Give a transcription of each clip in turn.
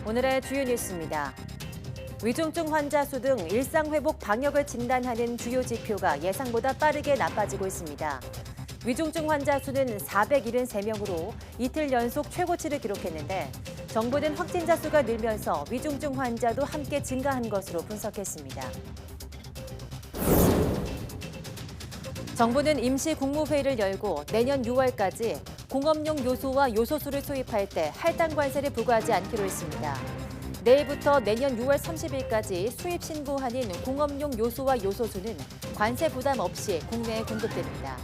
오늘의 주요 뉴스입니다. 위중증 환자 수 등 일상회복 방역을 진단하는 주요 지표가 예상보다 빠르게 나빠지고 있습니다. 위중증 환자 수는 473명으로 이틀 연속 최고치를 기록했는데 정부는 확진자 수가 늘면서 위중증 환자도 함께 증가한 것으로 분석했습니다. 정부는 임시 국무회의를 열고 내년 6월까지 공업용 요소와 요소수를 수입할 때 할당 관세를 부과하지 않기로 했습니다. 내일부터 내년 6월 30일까지 수입 신고한인 공업용 요소와 요소수는 관세 부담 없이 국내에 공급됩니다.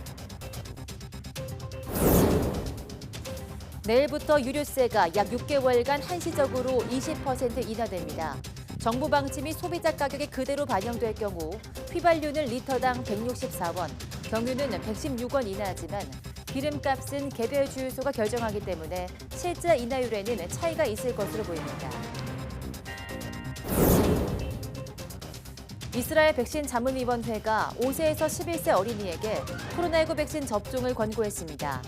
내일부터 유류세가 약 6개월간 한시적으로 20% 인하됩니다. 정부 방침이 소비자 가격에 그대로 반영될 경우 휘발유는 리터당 164원, 경유는 116원 인하하지만 기름값은 개별 주유소가 결정하기 때문에 실제 인하율에는 차이가 있을 것으로 보입니다. 이스라엘 백신 자문위원회가 5세에서 11세 어린이에게 코로나19 백신 접종을 권고했습니다.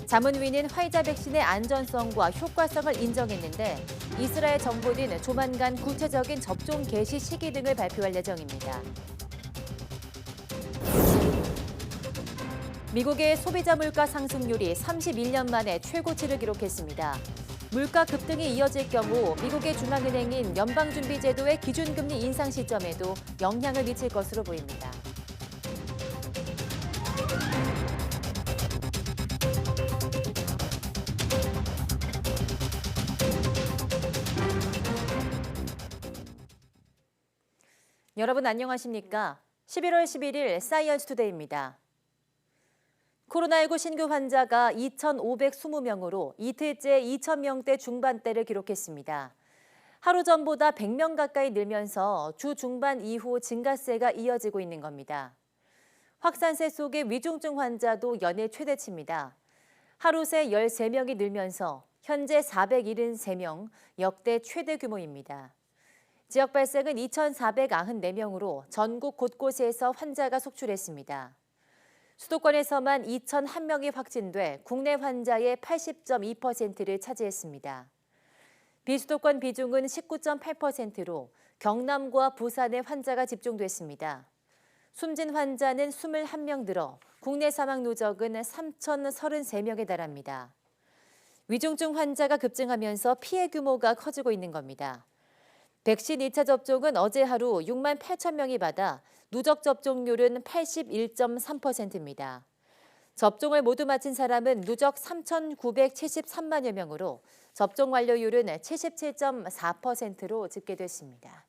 자문위는 화이자 백신의 안전성과 효과성을 인정했는데 이스라엘 정부는 조만간 구체적인 접종 개시 시기 등을 발표할 예정입니다. 미국의 소비자 물가 상승률이 31년 만에 최고치를 기록했습니다. 물가 급등이 이어질 경우 미국의 중앙은행인 연방준비제도의 기준금리 인상 시점에도 영향을 미칠 것으로 보입니다. 여러분 안녕하십니까? 11월 11일 사이언스 투데이입니다. 코로나19 신규 환자가 2,520명으로 이틀째 2,000명대 중반대를 기록했습니다. 하루 전보다 100명 가까이 늘면서 주 중반 이후 증가세가 이어지고 있는 겁니다. 확산세 속에 위중증 환자도 연일 최대치입니다. 하루 새 13명이 늘면서 현재 473명, 역대 최대 규모입니다. 지역 발생은 2,494명으로 전국 곳곳에서 환자가 속출했습니다. 수도권에서만 2,001명이 확진돼 국내 환자의 80.2%를 차지했습니다. 비수도권 비중은 19.8%로 경남과 부산에 환자가 집중됐습니다. 숨진 환자는 21명 들어 국내 사망 누적은 3,033명에 달합니다. 위중증 환자가 급증하면서 피해 규모가 커지고 있는 겁니다. 백신 2차 접종은 어제 하루 6만 8천 명이 받아 누적 접종률은 81.3%입니다. 접종을 모두 마친 사람은 누적 3,973만여 명으로 접종 완료율은 77.4%로 집계됐습니다.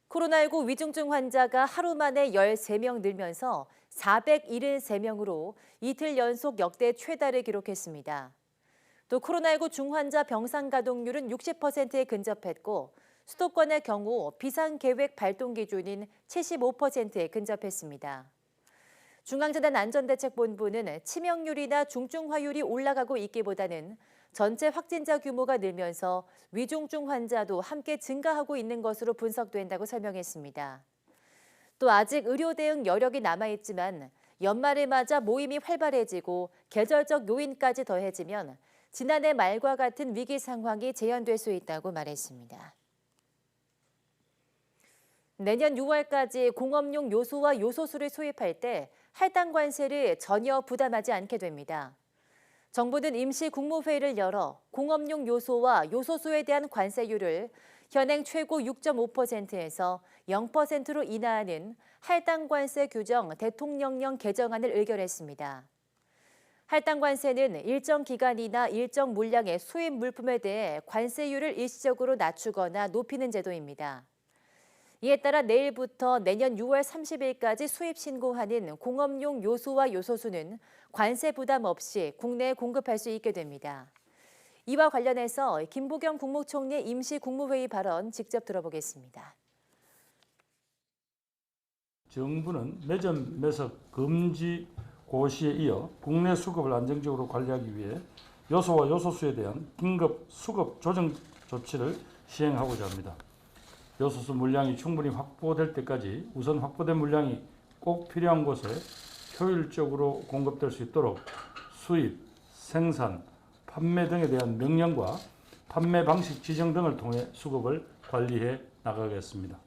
코로나19 위중증 환자가 하루 만에 13명 늘면서 473명으로 이틀 연속 역대 최다를 기록했습니다. 또 코로나19 중환자 병상 가동률은 60%에 근접했고 수도권의 경우 비상계획 발동 기준인 75%에 근접했습니다. 중앙재난안전대책본부는 치명률이나 중증화율이 올라가고 있기보다는 전체 확진자 규모가 늘면서 위중증 환자도 함께 증가하고 있는 것으로 분석된다고 설명했습니다. 또 아직 의료 대응 여력이 남아있지만 연말을 맞아 모임이 활발해지고 계절적 요인까지 더해지면 지난해 말과 같은 위기 상황이 재현될 수 있다고 말했습니다. 내년 6월까지 공업용 요소와 요소수를 수입할 때 할당 관세를 전혀 부담하지 않게 됩니다. 정부는 임시 국무회의를 열어 공업용 요소와 요소수에 대한 관세율을 현행 최고 6.5%에서 0%로 인하하는 할당 관세 규정 대통령령 개정안을 의결했습니다. 할당 관세는 일정 기간이나 일정 물량의 수입 물품에 대해 관세율을 일시적으로 낮추거나 높이는 제도입니다. 이에 따라 내일부터 내년 6월 30일까지 수입 신고하는 공업용 요소와 요소수는 관세 부담 없이 국내에 공급할 수 있게 됩니다. 이와 관련해서 김부겸 국무총리 임시 국무회의 발언 직접 들어보겠습니다. 정부는 매점 매석 금지 고시에 이어 국내 수급을 안정적으로 관리하기 위해 요소와 요소수에 대한 긴급 수급 조정 조치를 시행하고자 합니다. 요소수 물량이 충분히 확보될 때까지 우선 확보된 물량이 꼭 필요한 곳에 효율적으로 공급될 수 있도록 수입, 생산, 판매 등에 대한 명령과 판매 방식 지정 등을 통해 수급을 관리해 나가겠습니다.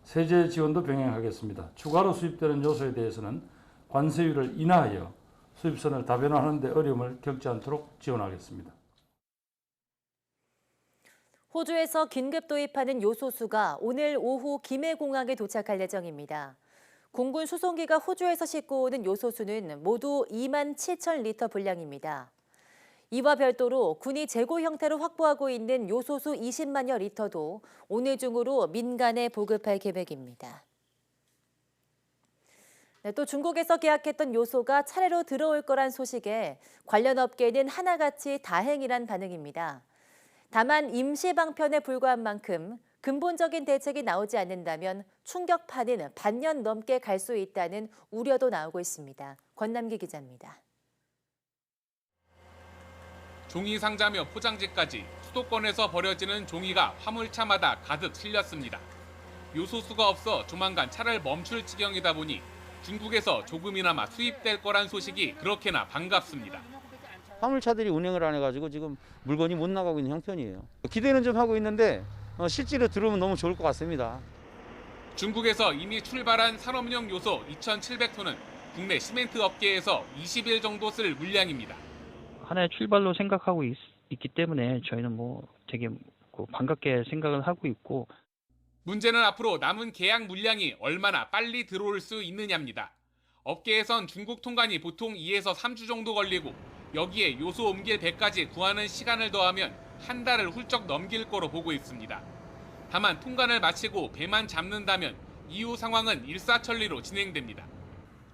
세제 지원도 병행하겠습니다. 추가로 수입되는 요소에 대해서는 관세율을 인하하여 수입선을 다변화하는 데 어려움을 겪지 않도록 지원하겠습니다. 호주에서 긴급 도입하는 요소수가 오늘 오후 김해공항에 도착할 예정입니다. 공군 수송기가 호주에서 싣고 오는 요소수는 모두 2만 7천 리터 분량입니다. 이와 별도로 군이 재고 형태로 확보하고 있는 요소수 20만여 리터도 오늘 중으로 민간에 보급할 계획입니다. 또 중국에서 계약했던 요소가 차례로 들어올 거란 소식에 관련 업계는 하나같이 다행이란 반응입니다. 다만 임시 방편에 불과한 만큼 근본적인 대책이 나오지 않는다면 충격파는 반년 넘게 갈 수 있다는 우려도 나오고 있습니다. 권남기 기자입니다. 종이 상자며 포장지까지 수도권에서 버려지는 종이가 화물차마다 가득 실렸습니다. 요소수가 없어 조만간 차를 멈출 지경이다 보니 중국에서 조금이나마 수입될 거란 소식이 그렇게나 반갑습니다. 화물차들이 운행을 안 해가지고 지금 물건이 못 나가고 있는 형편이에요. 기대는 좀 하고 있는데 실제로 들어오면 너무 좋을 것 같습니다. 중국에서 이미 출발한 산업용 요소 2,700톤은 국내 시멘트 업계에서 20일 정도 쓸 물량입니다. 하나의 출발로 생각하고 있기 때문에 저희는 되게 반갑게 생각을 하고 있고. 문제는 앞으로 남은 계약 물량이 얼마나 빨리 들어올 수 있느냐입니다. 업계에선 중국 통관이 보통 2에서 3주 정도 걸리고 여기에 요소 옮길 배까지 구하는 시간을 더하면 한 달을 훌쩍 넘길 거로 보고 있습니다. 다만 통관을 마치고 배만 잡는다면 이후 상황은 일사천리로 진행됩니다.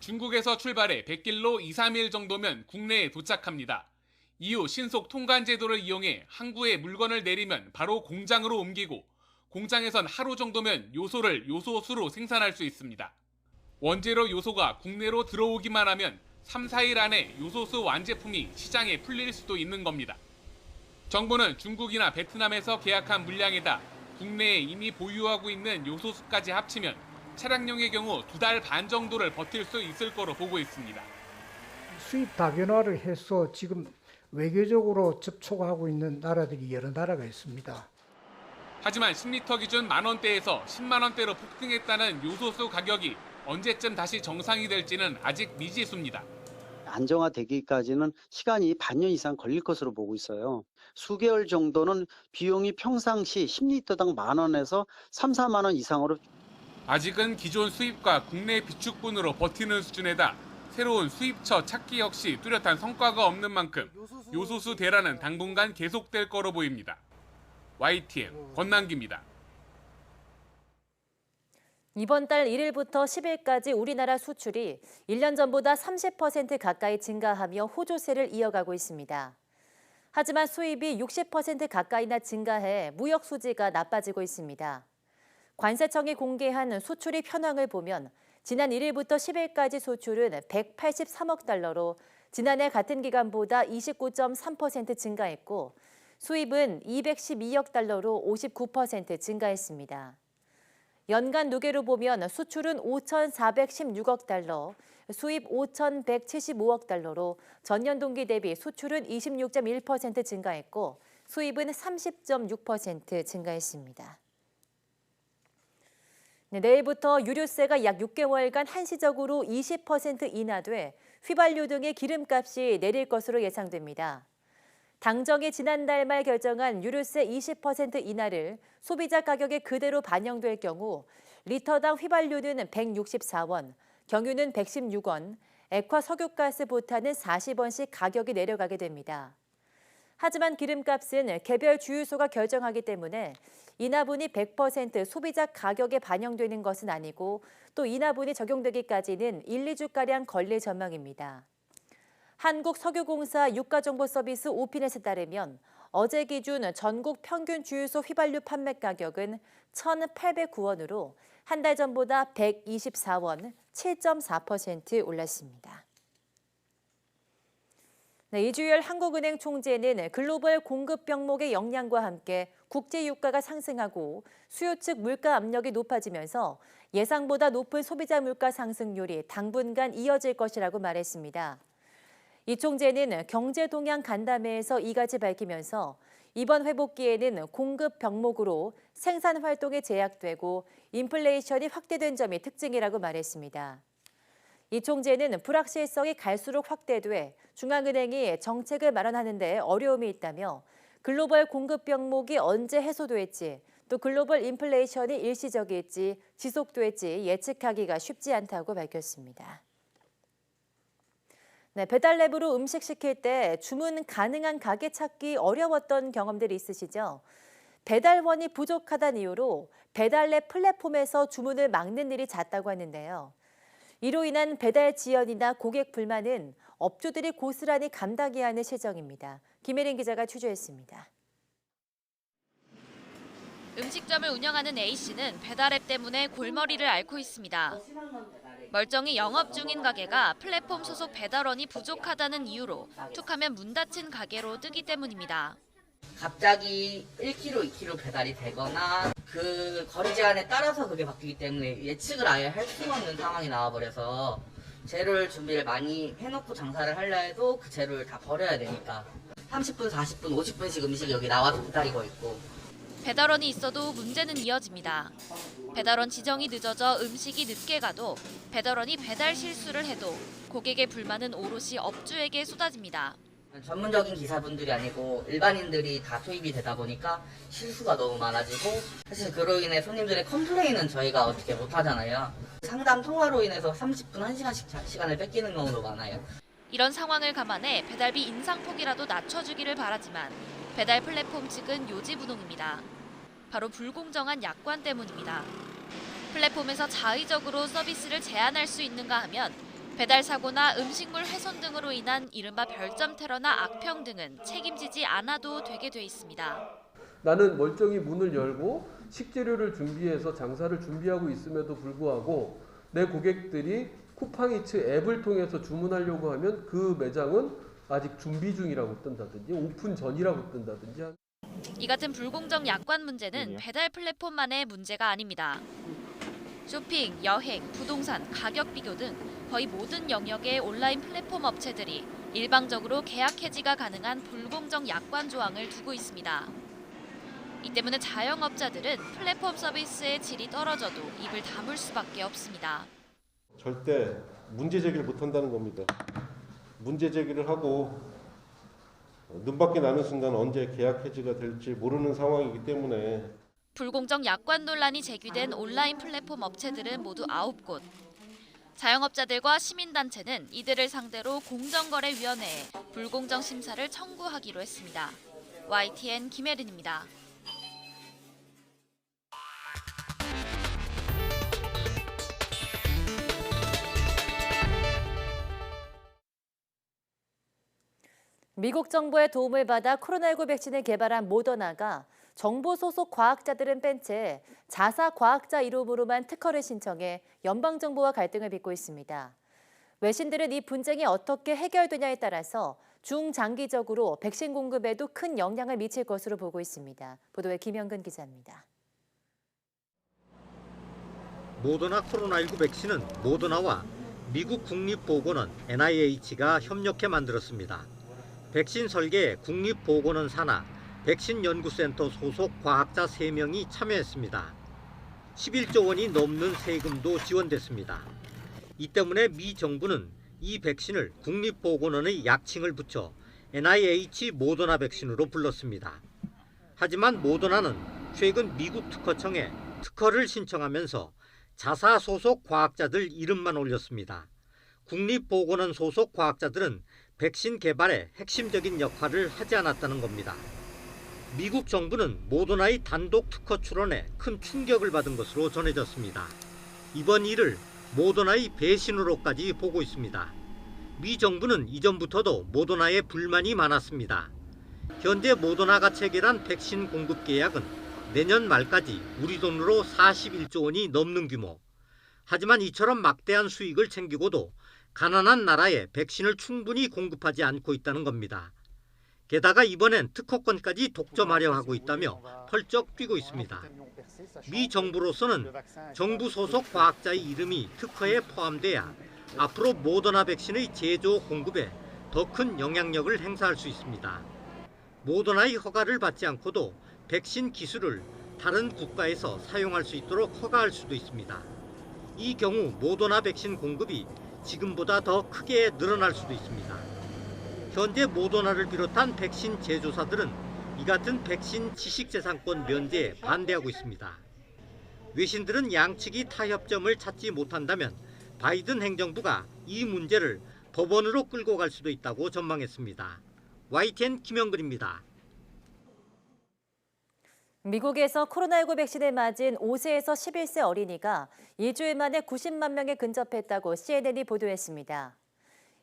중국에서 출발해 100길로 2, 3일 정도면 국내에 도착합니다. 이후 신속 통관 제도를 이용해 항구에 물건을 내리면 바로 공장으로 옮기고 공장에선 하루 정도면 요소를 요소수로 생산할 수 있습니다. 원재료 요소가 국내로 들어오기만 하면 3, 4일 안에 요소수 완제품이 시장에 풀릴 수도 있는 겁니다. 정부는 중국이나 베트남에서 계약한 물량에다 국내에 이미 보유하고 있는 요소수까지 합치면 차량용의 경우 2달 반 정도를 버틸 수 있을 거로 보고 있습니다. 수입 다변화를 해서 지금 외교적으로 접촉하고 있는 나라들이 여러 나라가 있습니다. 하지만 10리터 기준 만원대에서 10만원대로 폭등했다는 요소수 가격이 언제쯤 다시 정상이 될지는 아직 미지수입니다. 안정화되기까지는 시간이 반년 이상 걸릴 것으로 보고 있어요. 수개월 정도는 비용이 평상시 10리터당 10,000원에서 3, 4만 원 이상으로. 아직은 기존 수입과 국내 비축분으로 버티는 수준에다 새로운 수입처 찾기 역시 뚜렷한 성과가 없는 만큼 요소수 대란은 당분간 계속될 거로 보입니다. YTN 권남기입니다. 이번 달 1일부터 10일까지 우리나라 수출이 1년 전보다 30% 가까이 증가하며 호조세를 이어가고 있습니다. 하지만 수입이 60% 가까이나 증가해 무역 수지가 나빠지고 있습니다. 관세청이 공개한 수출입 현황을 보면 지난 1일부터 10일까지 수출은 183억 달러로 지난해 같은 기간보다 29.3% 증가했고 수입은 212억 달러로 59% 증가했습니다. 연간 누계로 보면 수출은 5,416억 달러, 수입 5,175억 달러로 전년 동기 대비 수출은 26.1% 증가했고 수입은 30.6% 증가했습니다. 내일부터 유류세가 약 6개월간 한시적으로 20% 인하돼 휘발유 등의 기름값이 내릴 것으로 예상됩니다. 당정이 지난달 말 결정한 유류세 20% 인하를 소비자 가격에 그대로 반영될 경우 리터당 휘발유는 164원, 경유는 116원, 액화 석유가스 보타는 40원씩 가격이 내려가게 됩니다. 하지만 기름값은 개별 주유소가 결정하기 때문에 인하분이 100% 소비자 가격에 반영되는 것은 아니고 또 인하분이 적용되기까지는 1, 2주가량 걸릴 전망입니다. 한국석유공사 유가정보서비스 오피넷에 따르면 어제 기준 전국 평균 주유소 휘발유 판매 가격은 1,809원으로 한 달 전보다 124원, 7.4% 올랐습니다. 이주열 한국은행 총재는 글로벌 공급 병목의 영향과 함께 국제 유가가 상승하고 수요 측 물가 압력이 높아지면서 예상보다 높은 소비자 물가 상승률이 당분간 이어질 것이라고 말했습니다. 이 총재는 경제 동향 간담회에서 이같이 밝히면서 이번 회복기에는 공급 병목으로 생산 활동이 제약되고 인플레이션이 확대된 점이 특징이라고 말했습니다. 이 총재는 불확실성이 갈수록 확대돼 중앙은행이 정책을 마련하는 데 어려움이 있다며 글로벌 공급 병목이 언제 해소될지 또 글로벌 인플레이션이 일시적일지 지속될지 예측하기가 쉽지 않다고 밝혔습니다. 네, 배달앱으로 음식 시킬 때 주문 가능한 가게 찾기 어려웠던 경험들이 있으시죠? 배달원이 부족하다는 이유로 배달앱 플랫폼에서 주문을 막는 일이 잦다고 하는데요. 이로 인한 배달 지연이나 고객 불만은 업주들이 고스란히 감당해야 하는 실정입니다. 김혜린 기자가 취재했습니다. 음식점을 운영하는 A씨는 배달앱 때문에 골머리를 앓고 있습니다. 멀쩡히 영업 중인 가게가 플랫폼 소속 배달원이 부족하다는 이유로 툭하면 문 닫힌 가게로 뜨기 때문입니다. 갑자기 1kg, 2kg 배달이 되거나 그 거리 제한에 따라서 그게 바뀌기 때문에 예측을 아예 할 수 없는 상황이 나와버려서 재료를 준비를 많이 해놓고 장사를 하려 해도 그 재료를 다 버려야 되니까 30분, 40분, 50분씩 음식이 여기 나와서 기다리고 있고. 배달원이 있어도 문제는 이어집니다. 배달원 지정이 늦어져 음식이 늦게 가도 배달원이 배달 실수를 해도 고객의 불만은 오롯이 업주에게 쏟아집니다. 전문적인 기사분들이 아니고 일반인들이 다 투입이 되다 보니까 실수가 너무 많아지고 사실 그로 인해 손님들의 컴플레인은 저희가 어떻게 못하잖아요. 상담 통화로 인해서 30분, 1시간씩 시간을 뺏기는 경우도 많아요. 이런 상황을 감안해 배달비 인상폭이라도 낮춰주기를 바라지만 배달 플랫폼 측은 요지부동입니다. 바로 불공정한 약관 때문입니다. 플랫폼에서 자의적으로 서비스를 제한할 수 있는가 하면 배달 사고나 음식물 훼손 등으로 인한 이른바 별점 테러나 악평 등은 책임지지 않아도 되게 돼 있습니다. 나는 멀쩡히 문을 열고 식재료를 준비해서 장사를 준비하고 있음에도 불구하고 내 고객들이 쿠팡이츠 앱을 통해서 주문하려고 하면 그 매장은 아직 준비 중이라고 뜬다든지 오픈 전이라고 뜬다든지. 이 같은 불공정 약관 문제는 배달 플랫폼만의 문제가 아닙니다. 쇼핑, 여행, 부동산, 가격 비교 등 거의 모든 영역의 온라인 플랫폼 업체들이 일방적으로 계약 해지가 가능한 불공정 약관 조항을 두고 있습니다. 이 때문에 자영업자들은 플랫폼 서비스의 질이 떨어져도 입을 다물 수밖에 없습니다. 절대 문제 제기를 못한다는 겁니다. 문제 제기를 하고 눈밖에 나는 순간 언제 계약 해지가 될지 모르는 상황이기 때문에 불공정 약관 논란이 제기된 온라인 플랫폼 업체들은 모두 9곳. 자영업자들과 시민단체는 이들을 상대로 공정거래위원회에 불공정 심사를 청구하기로 했습니다. YTN 김혜린입니다. 미국 정부의 도움을 받아 코로나19 백신을 개발한 모더나가 정부 소속 과학자들은 뺀 채 자사 과학자 이름으로만 특허를 신청해 연방정부와 갈등을 빚고 있습니다. 외신들은 이 분쟁이 어떻게 해결되냐에 따라서 중장기적으로 백신 공급에도 큰 영향을 미칠 것으로 보고 있습니다. 보도에 김영근 기자입니다. 모더나 코로나19 백신은 모더나와 미국 국립보건원 NIH가 협력해 만들었습니다. 백신 설계에 국립보건원 산하 백신연구센터 소속 과학자 3명이 참여했습니다. 11조 원이 넘는 세금도 지원됐습니다. 이 때문에 미 정부는 이 백신을 국립보건원의 약칭을 붙여 NIH 모더나 백신으로 불렀습니다. 하지만 모더나는 최근 미국 특허청에 특허를 신청하면서 자사 소속 과학자들 이름만 올렸습니다. 국립보건원 소속 과학자들은 백신 개발에 핵심적인 역할을 하지 않았다는 겁니다. 미국 정부는 모더나의 단독 특허 출원에 큰 충격을 받은 것으로 전해졌습니다. 이번 일을 모더나의 배신으로까지 보고 있습니다. 미 정부는 이전부터도 모더나에 불만이 많았습니다. 현재 모더나가 체결한 백신 공급 계약은 내년 말까지 우리 돈으로 41조 원이 넘는 규모. 하지만 이처럼 막대한 수익을 챙기고도 가난한 나라에 백신을 충분히 공급하지 않고 있다는 겁니다. 게다가 이번엔 특허권까지 독점하려 하고 있다며 펄쩍 뛰고 있습니다. 미 정부로서는 정부 소속 과학자의 이름이 특허에 포함돼야 앞으로 모더나 백신의 제조 공급에 더 큰 영향력을 행사할 수 있습니다. 모더나의 허가를 받지 않고도 백신 기술을 다른 국가에서 사용할 수 있도록 허가할 수도 있습니다. 이 경우 모더나 백신 공급이 지금보다 더 크게 늘어날 수도 있습니다. 현재 모더나를 비롯한 백신 제조사들은 이 같은 백신 지식재산권 면제에 반대하고 있습니다. 외신들은 양측이 타협점을 찾지 못한다면 바이든 행정부가 이 문제를 법원으로 끌고 갈 수도 있다고 전망했습니다. YTN 김영근입니다. 미국에서 코로나19 백신을 맞은 5세에서 11세 어린이가 일주일 만에 90만 명에 근접했다고 CNN이 보도했습니다.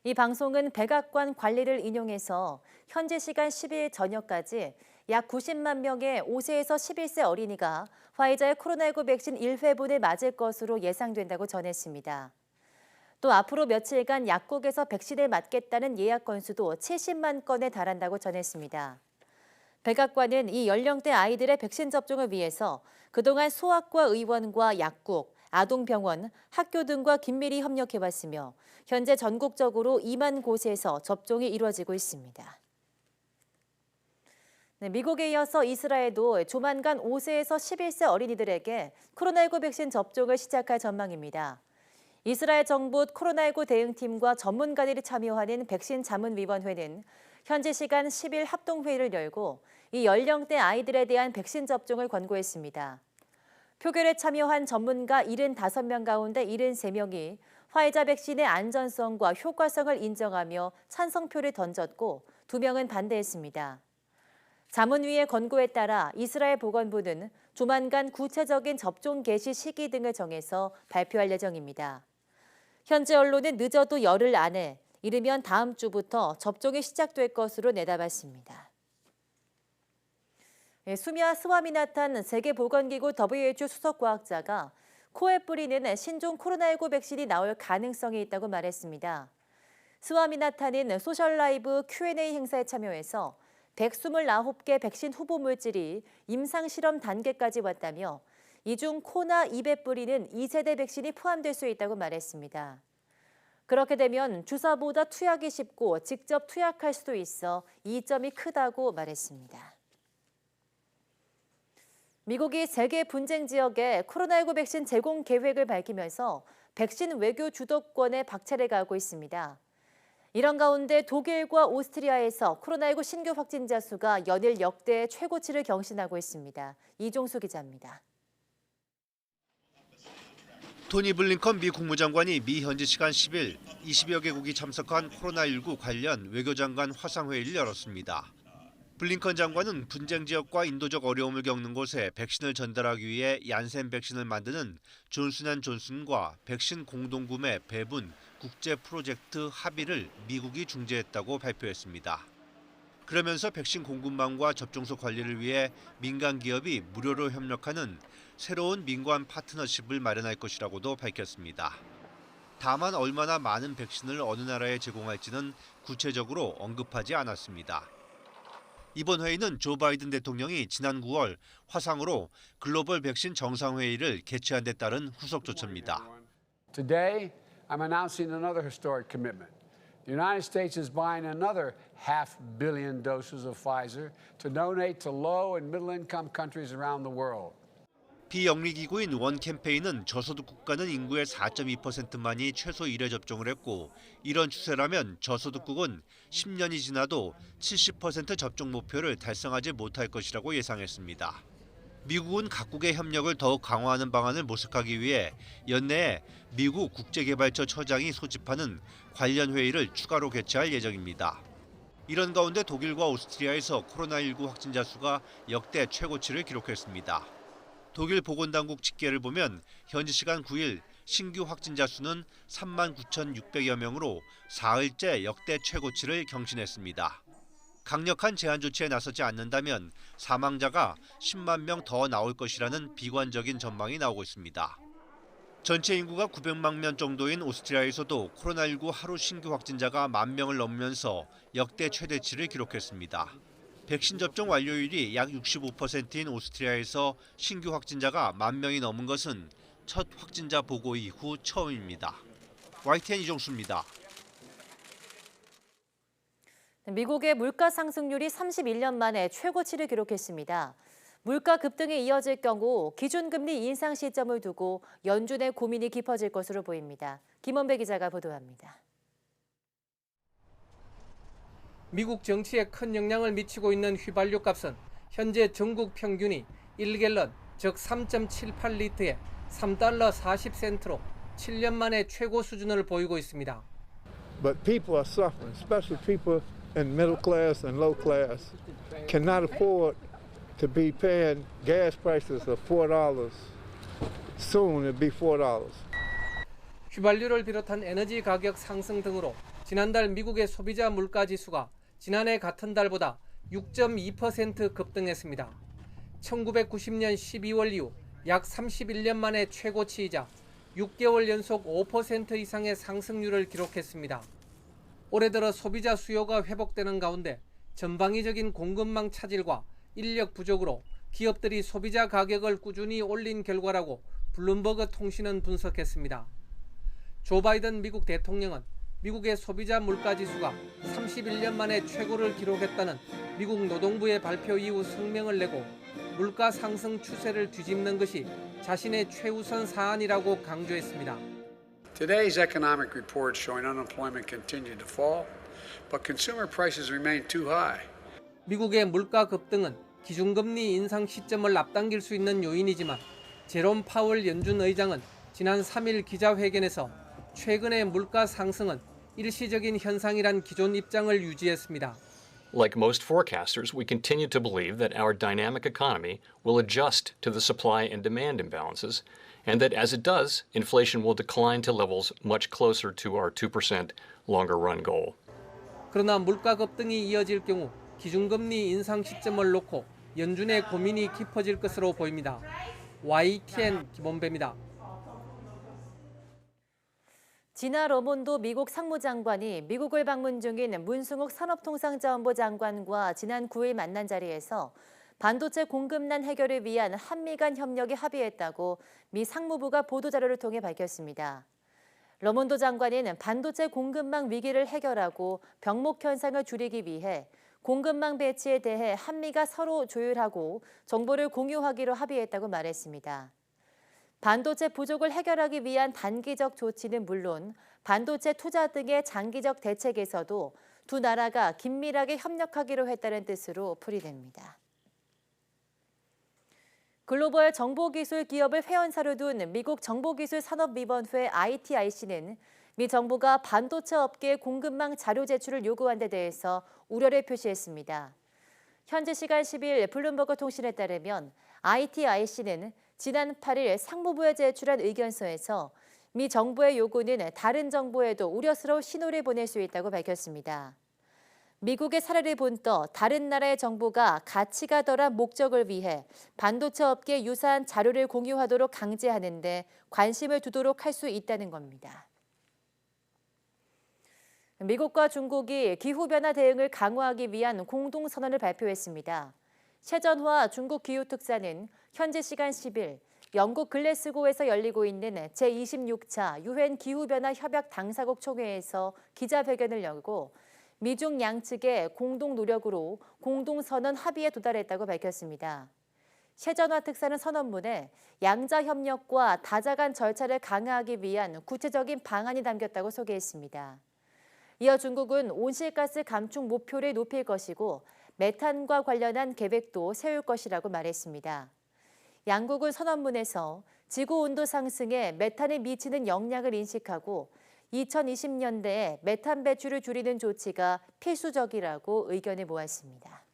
이 방송은 백악관 관리를 인용해서 현지 시간 12일 저녁까지 약 90만 명의 5세에서 11세 어린이가 화이자의 코로나19 백신 1회분을 맞을 것으로 예상된다고 전했습니다. 또 앞으로 며칠간 약국에서 백신을 맞겠다는 예약 건수도 70만 건에 달한다고 전했습니다. 백악관은 이 연령대 아이들의 백신 접종을 위해서 그동안 소아과 의원과 약국, 아동병원, 학교 등과 긴밀히 협력해왔으며 현재 전국적으로 2만 곳에서 접종이 이루어지고 있습니다. 미국에 이어서 이스라엘도 조만간 5세에서 11세 어린이들에게 코로나19 백신 접종을 시작할 전망입니다. 이스라엘 정부 코로나19 대응팀과 전문가들이 참여하는 백신 자문위원회는 현지 시간 10일 합동회의를 열고 이 연령대 아이들에 대한 백신 접종을 권고했습니다. 표결에 참여한 전문가 75명 가운데 73명이 화이자 백신의 안전성과 효과성을 인정하며 찬성표를 던졌고 2명은 반대했습니다. 자문위의 권고에 따라 이스라엘 보건부는 조만간 구체적인 접종 개시 시기 등을 정해서 발표할 예정입니다. 현지 언론은 늦어도 열흘 안에 이르면 다음 주부터 접종이 시작될 것으로 내다봤습니다. 수미아 스와미나탄 세계보건기구 WHO 수석과학자가 코에 뿌리는 신종 코로나19 백신이 나올 가능성이 있다고 말했습니다. 스와미나탄은 소셜라이브 Q&A 행사에 참여해서 129개 백신 후보 물질이 임상실험 단계까지 왔다며 이 중 코나 입에 뿌리는 2세대 백신이 포함될 수 있다고 말했습니다. 그렇게 되면 주사보다 투약이 쉽고 직접 투약할 수도 있어 이점이 크다고 말했습니다. 미국이 세계 분쟁 지역에 코로나19 백신 제공 계획을 밝히면서 백신 외교 주도권에 박차를 가하고 있습니다. 이런 가운데 독일과 오스트리아에서 코로나19 신규 확진자 수가 연일 역대 최고치를 경신하고 있습니다. 이종수 기자입니다. 토니 블링컨 미 국무장관이 미 현지 시간 10일 20여 개국이 참석한 코로나19 관련 외교장관 화상회의를 열었습니다. 블링컨 장관은 분쟁 지역과 인도적 어려움을 겪는 곳에 백신을 전달하기 위해 얀센 백신을 만드는 존슨앤존슨과 백신 공동구매 배분 국제 프로젝트 합의를 미국이 중재했다고 발표했습니다. 그러면서 백신 공급망과 접종소 관리를 위해 민간 기업이 무료로 협력하는 새로운 민관 파트너십을 마련할 것이라고도 밝혔습니다. 다만 얼마나 많은 백신을 어느 나라에 제공할지는 구체적으로 언급하지 않았습니다. 이번 회의는 조 바이든 대통령이 지난 9월 화상으로 글로벌 백신 정상회의를 개최한 데 따른 후속 조처입니다. Today, I'm announcing another historic commitment. The United States is buying another 500 million doses of Pfizer to donate to low and middle-income countries around the world. 비영리기구인 원 캠페인은 저소득 국가는 인구의 4.2%만이 최소 1회 접종을 했고 이런 추세라면 저소득국은 10년이 지나도 70% 접종 목표를 달성하지 못할 것이라고 예상했습니다. 미국은 각국의 협력을 더욱 강화하는 방안을 모색하기 위해 연내에 미국 국제개발처 처장이 소집하는 관련 회의를 추가로 개최할 예정입니다. 이런 가운데 독일과 오스트리아에서 코로나19 확진자 수가 역대 최고치를 기록했습니다. 독일 보건당국 집계를 보면 현지 시간 9일 신규 확진자 수는 39,600여 명으로 사흘째 역대 최고치를 경신했습니다. 강력한 제한 조치에 나서지 않는다면 사망자가 10만 명 더 나올 것이라는 비관적인 전망이 나오고 있습니다. 전체 인구가 900만 명 정도인 오스트리아에서도 코로나19 하루 신규 확진자가 1만 명을 넘으면서 역대 최대치를 기록했습니다. 백신 접종 완료율이 약 65%인 오스트리아에서 신규 확진자가 1만 명이 넘은 것은 첫 확진자 보고 이후 처음입니다. YTN 이종수입니다. 미국의 물가 상승률이 31년 만에 최고치를 기록했습니다. 물가 급등이 이어질 경우 기준금리 인상 시점을 두고 연준의 고민이 깊어질 것으로 보입니다. 김원배 기자가 보도합니다. 미국 정치에 큰 영향을 미치고 있는 휘발유 값은 현재 전국 평균이 1갤런, 즉 3.78리터에 3달러 40센트로 7년 만에 최고 수준을 보이고 있습니다. But people are suffering, especially people in middle class and low class cannot afford to be paying gas prices of $4. Soon it'll be $4. 휘발유를 비롯한 에너지 가격 상승 등으로 지난달 미국의 소비자 물가 지수가 지난해 같은 달보다 6.2% 급등했습니다. 1990년 12월 이후 약 31년 만에 최고치이자 6개월 연속 5% 이상의 상승률을 기록했습니다. 올해 들어 소비자 수요가 회복되는 가운데 전방위적인 공급망 차질과 인력 부족으로 기업들이 소비자 가격을 꾸준히 올린 결과라고 블룸버그 통신은 분석했습니다. 조 바이든 미국 대통령은 미국의 소비자 물가 지수가 31년 만에 최고를 기록했다는 미국 노동부의 발표 이후 성명을 내고 물가 상승 추세를 뒤집는 것이 자신의 최우선 사안이라고 강조했습니다. Today's economic report showing unemployment continued to fall, but consumer prices remain too high. 미국의 물가 급등은 기준금리 인상 시점을 앞당길 수 있는 요인이지만 제롬 파월 연준 의장은 지난 3일 기자회견에서 최근의 물가 상승은 일시적인 현상이란 기존 입장을 유지했습니다. Like most forecasters, we continue to believe that our dynamic economy will adjust to the supply and demand imbalances, and that as it does, inflation will decline to levels much closer to our 2% longer run goal. 그러나 물가 급등이 이어질 경우 기준금리 인상 시점을 놓고 연준의 고민이 깊어질 것으로 보입니다. YTN 김원배입니다. 지나 러몬도 미국 상무장관이 미국을 방문 중인 문승욱 산업통상자원부 장관과 지난 9일 만난 자리에서 반도체 공급난 해결을 위한 한미 간 협력에 합의했다고 미 상무부가 보도자료를 통해 밝혔습니다. 러몬도 장관은 반도체 공급망 위기를 해결하고 병목 현상을 줄이기 위해 공급망 배치에 대해 한미가 서로 조율하고 정보를 공유하기로 합의했다고 말했습니다. 반도체 부족을 해결하기 위한 단기적 조치는 물론 반도체 투자 등의 장기적 대책에서도 두 나라가 긴밀하게 협력하기로 했다는 뜻으로 풀이됩니다. 글로벌 정보기술 기업을 회원사로 둔 미국 정보기술산업위원회 ITIC는 미 정부가 반도체 업계의 공급망 자료 제출을 요구한 데 대해서 우려를 표시했습니다. 현지 시간 10일 블룸버그 통신에 따르면 ITIC는 지난 8일 상무부에 제출한 의견서에서 미 정부의 요구는 다른 정부에도 우려스러운 신호를 보낼 수 있다고 밝혔습니다. 미국의 사례를 본떠 다른 나라의 정부가 가치가 덜한 목적을 위해 반도체 업계에 유사한 자료를 공유하도록 강제하는 데 관심을 두도록 할 수 있다는 겁니다. 미국과 중국이 기후변화 대응을 강화하기 위한 공동선언을 발표했습니다. 최전화 중국 기후특사는 현지 시간 10일 영국 글래스고에서 열리고 있는 제26차 유엔 기후변화 협약 당사국 총회에서 기자회견을 열고 미중 양측의 공동 노력으로 공동선언 합의에 도달했다고 밝혔습니다. 최전화 특사는 선언문에 양자 협력과 다자 간 절차를 강화하기 위한 구체적인 방안이 담겼다고 소개했습니다. 이어 중국은 온실가스 감축 목표를 높일 것이고 메탄과 관련한 계획도 세울 것이라고 말했습니다. 양국은 선언문에서 지구온도 상승에 메탄이 미치는 영향을 인식하고 2020년대에 메탄 배출을 줄이는 조치가 필수적이라고 의견을 모았습니다.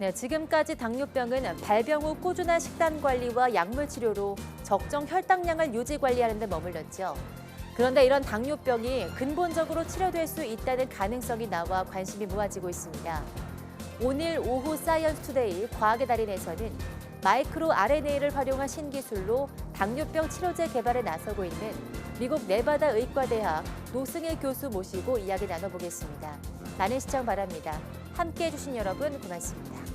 네, 지금까지 당뇨병은 발병 후 꾸준한 식단 관리와 약물 치료로 적정 혈당량을 유지 관리하는 데 머물렀죠. 그런데 이런 당뇨병이 근본적으로 치료될 수 있다는 가능성이 나와 관심이 모아지고 있습니다. 오늘 오후 사이언스 투데이 과학의 달인에서는 마이크로 RNA를 활용한 신기술로 당뇨병 치료제 개발에 나서고 있는 미국 네바다 의과대학 노승일 교수 모시고 이야기 나눠보겠습니다. 많은 시청 바랍니다. 함께해 주신 여러분 고맙습니다.